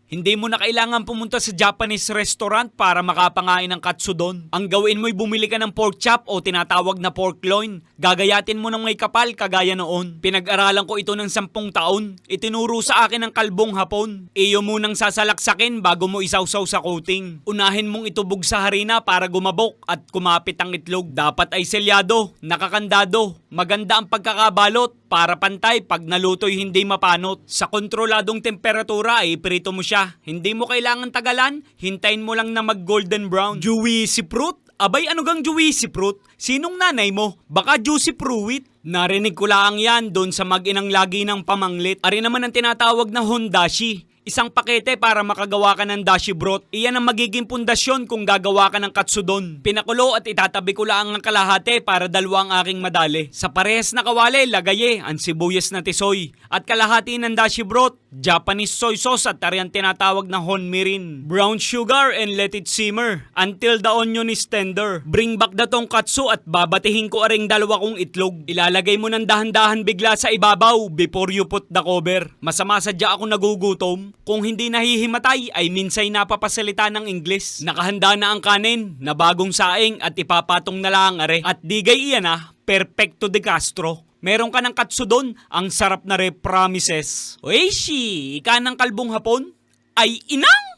Hindi mo na kailangan pumunta sa Japanese restaurant para makapangain ng katsudon. Ang gawin mo'y bumili ka ng pork chop o tinatawag na pork loin. Gagayatin mo ng may kapal kagaya noon. Pinag-aralan ko ito ng 10 taon. Itinuro sa akin ng kalbong Hapon. Iyo munang sasalaksakin bago mo isawsaw sa coating. Unahin mong itubog sa harina para gumabok at kumapit ang itlog. Dapat ay selyado, nakakandado. Maganda ang pagkakabalot para pantay pag naluto'y hindi mapanot. Sa kontroladong temperatura ay prito mo siya. Hindi mo kailangan tagalan, hintayin mo lang na mag golden brown. Juicy fruit? Abay ano gang juicy fruit? Sinong nanay mo? Baka juicy fruit? Narinig ko lang yan doon sa mag-inang lagi ng pamanglit. Ari naman ang tinatawag na hondashi. Isang pakete para makagawa ka ng dashi broth. Iyan ang magiging pundasyon kung gagawa ka ng katsudon. Pinakulo at itatabi ko lang ang kalahati para dalawa ang aking madali. Sa parehas na kawali, lagaye ang sibuyas na tisoy. At kalahati ng dashi broth, Japanese soy sauce at ang tinatawag na honmirin. Brown sugar and let it simmer until the onion is tender. Bring back the tonkatsu at babatihin ko aring dalawa kong itlog. Ilalagay mo ng dahan-dahan bigla sa ibabaw before you put the cover. Masama sadya ako nagugutom. Kung hindi nahihimatay ay minsay napapasalita ng Ingles. Nakahanda na ang kanin na bagong saing at ipapatong na lang are. At digay iyan perfecto de Castro. Meron ka ng katsudon, ang sarap na promises. Oishi, ika ng kalbong Hapon ay inang!